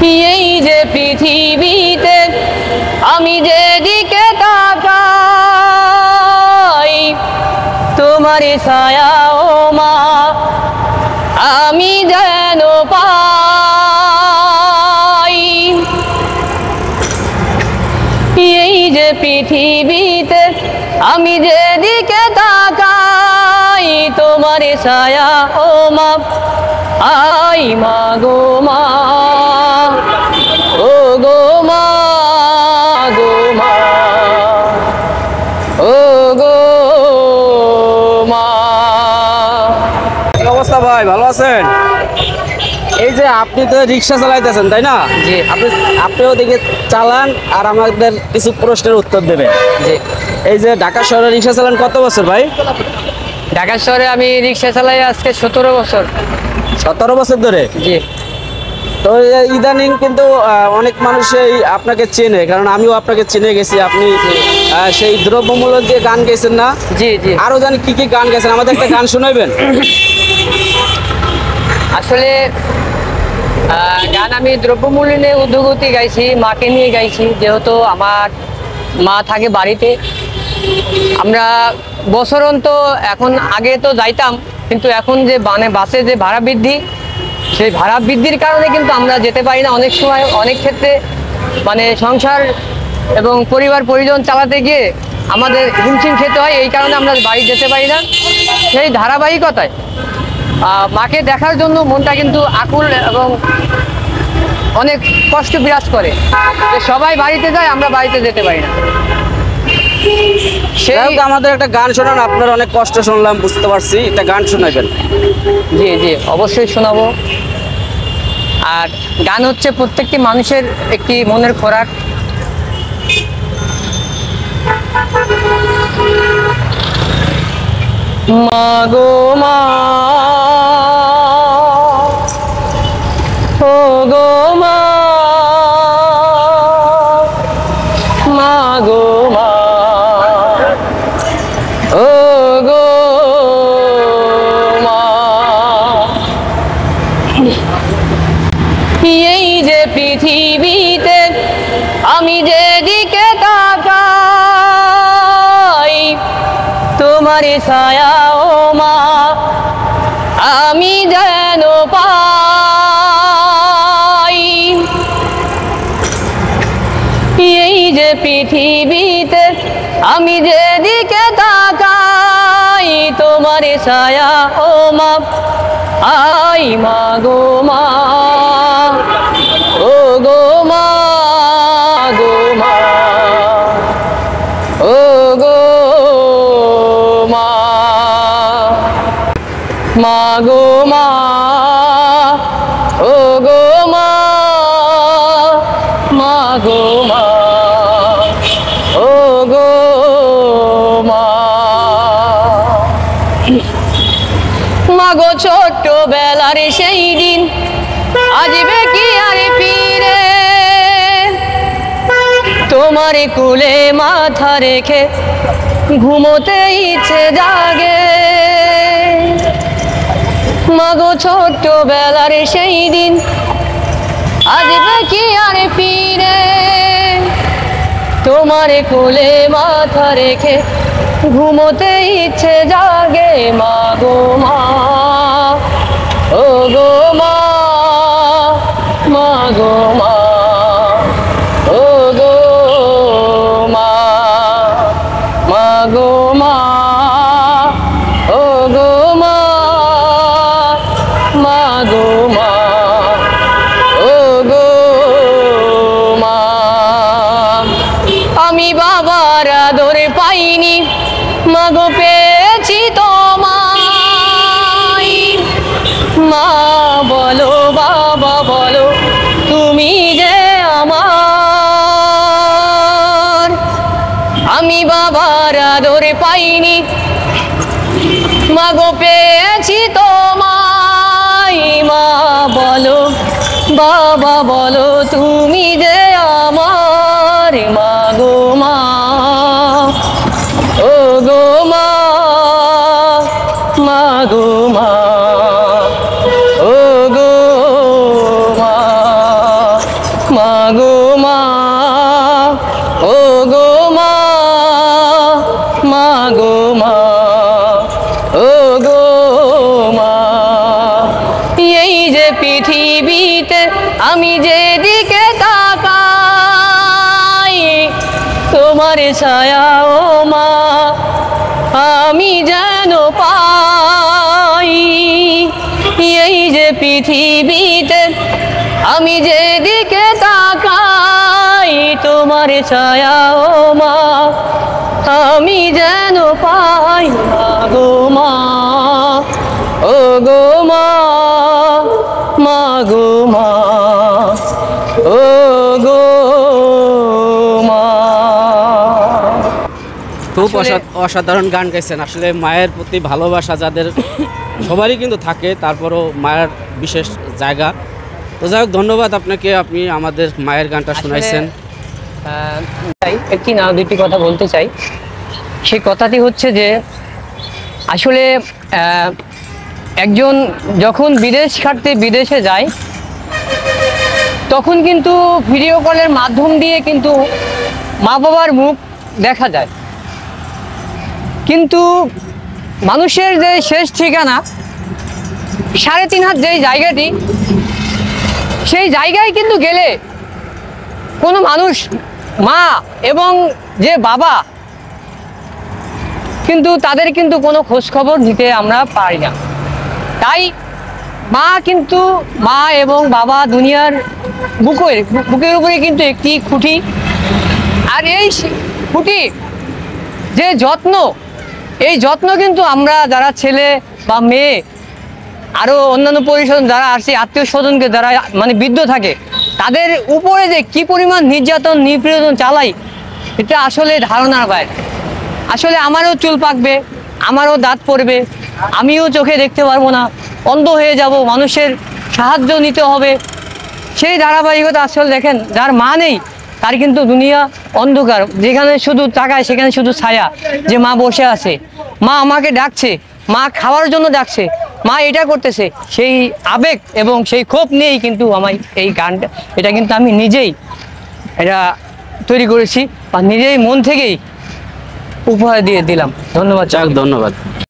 এই যে পৃথিবীতে আমি যেদিকে তাকাই তোমার ছায়া ও মা আমি যেন পাই। এই যে পৃথিবীতে আমি যেদিকে তাকাই তোমার ছায়া ও মা আই মা গো মা ও গো মা গো মা ও গো মা। কি অবস্থা ভাই, ভালো আছেন? এই যে আপনি তো রিক্সা চালাইতেছেন তাই না? জি। আপনিও দিকে চালান আর আমাদের কিছু প্রশ্নের উত্তর দেবেন। জি। এই যে ঢাকা শহরে রিক্সা চালান কত বছর ভাই? ঢাকা শহরে আমি রিক্সা চালাই আজকে 17 বছর। 17 বছর ধরে? জি। তো ইদানিং কিন্তু অনেক মানুষই আপনাকে চেনে, কারণ আমিও আপনাকে চিনে গেছি। আপনি সেই দ্রব্যমূল্য দিয়ে গান গেছেন না? জি জি। আরো জানি কি কি গান গেছেন, আমাদের একটা গান শোনাবেন? আসলে গান আমি দ্রব্যমূল্য নিয়ে উদ্যোগতি গাইছি, মাকে নিয়ে গাইছি, যেহেতু আমার মা থাকে বাড়িতে। আমরা বছরন্ত এখন আগে তো যাইতাম, কিন্তু এখন যে বাসে যে ভাড়া বৃদ্ধি, সেই ভাড়া বৃদ্ধির কারণে কিন্তু আমরা যেতে পারি না। অনেক সময় অনেক ক্ষেত্রে সংসার এবং পরিবার পরিজন চালাতে গিয়ে আমাদের হিমশিম খেতে হয়, এই কারণে আমরা বাড়ি যেতে পারি না। সেই ধারাবাহিকতায় মাকে দেখার জন্য মনটা কিন্তু আকুল এবং অনেক কষ্ট বিরাজ করে যে সবাই বাড়িতে যায়, আমরা বাড়িতে যেতে পারি না। সেই আমাদের একটা গান শোনান, আপনার অনেক কষ্ট শুনলাম, বুঝতে পারছি, একটা গান শোনাবেন? জি জি, অবশ্যই শোনাবো। আর গান হচ্ছে প্রত্যেকটি মানুষের একটি মনের খোরাক। মা গো মা ও গো মা মা গো মা ও গো মা। এই যে পৃথিবীতে আমি যেদিকে তাকাই তোমার ছায়া ও মা আমি যেন পাই। এই যে পৃথিবীতে আমি যেদিকে তাকাই তোমার ছায়া ও মা আই মা গো মা ও গো মা গো মা ও গো মা মা গো মা ও গো মা মা গো মা ও গো মা। মাগো ছোট্টবেলার সেই দিন আসবে কি আর ফিরে, তোমার কোলে মাথা রেখে ঘুমোতে ইচ্ছে জাগে। মাগো ছোট্টবেলার সেই দিন আসবে কি আর ফিরে, তোমার কোলে মাথা রেখে ঘুমোতে ইচ্ছে জাগে। মা গো মা ও গো মা মা গো মা ও গো মা মা গো মা ও গো মা মা গো মা ও গো মা। আমি বাবার আদর পাইনি, মাগো পেয়েছি তোমায়। মা বলো বাবা বলো তুমি যে আমার। আমি বাবার আদর পাইনি, মাগো পেয়েছি তোমায়। মা বলো বাবা বলো তুমি যে আমার। মা গো মা ও গো মা মা গো মা ও গো মা গো মা, ও গো মা, মা গো মা, ও গো মা। এই যে পৃথিবীতে আমি যেদিকে তাকাই, তোমার ছায়া ও মা আমি যেন পাই। এই যে পৃথিবীতে আমি যেদিকে তাকাই, তোমার ছায়া ও মা আমি যেন পাই। মা গো মা, ও গো মা, মা গো মা, ও গো মা। খুব আসলে- অসাধারণ গান গাইছেন। আসলে মায়ের প্রতি ভালোবাসা যাদের সবারই কিন্তু থাকে, তারপরও মায়ের বিশেষ জায়গা। তো যাই হোক, ধন্যবাদ আপনাকে, আপনি আমাদের মায়ের গানটা শোনাইছেন। একটি না দুটি কথা বলতে চাই। সেই কথাটি হচ্ছে যে আসলে একজন যখন বিদেশ খাটতে বিদেশে যায়, তখন কিন্তু ভিডিও কলের মাধ্যম দিয়ে কিন্তু মা বাবার মুখ দেখা যায়, কিন্তু মানুষের যে শেষ ঠিকানা 3.5 হাত যেই জায়গাটি, সেই জায়গায় কিন্তু গেলে কোনো মানুষ মা এবং যে বাবা কিন্তু তাদের কিন্তু কোনো খোঁজ খবর নিতে আমরা পারি না। তাই মা এবং বাবা দুনিয়ার বুকের উপরে কিন্তু একটি খুঁটি। আর এই খুঁটি যে যত্ন, এই যত্ন কিন্তু আমরা যারা ছেলে বা মেয়ে আরও অন্যান্য পরিষদ যারা আসছে, আত্মীয় স্বজনকে যারা মানে বৃদ্ধ থাকে, তাদের উপরে যে কি পরিমাণ নির্যাতন নিপীড়ন চালাই, এটা আসলে ধারণার বাইরে। আসলে আমারও চুল পাকবে, আমারও দাঁত পড়বে, আমিও চোখে দেখতে পারবো না, অন্ধ হয়ে যাব, মানুষের সাহায্য নিতে হবে। সেই ধারাবাহিকতা আসলে দেখেন, যার মা নেই তার কিন্তু দুনিয়া অন্ধকার, যেখানে শুধু তাকায় সেখানে শুধু ছায়া, যে মা বসে আছে, মা আমাকে ডাকছে, মা খাওয়ার জন্য ডাকছে, মা এটা করতেছে। সেই আবেগ এবং সেই ক্ষোভ নিয়েই কিন্তু আমার এই গানটা, এটা কিন্তু আমি নিজেই এটা তৈরি করেছি বা নিজেই মন থেকেই উপহার দিয়ে দিলাম। ধন্যবাদ। যাক, ধন্যবাদ।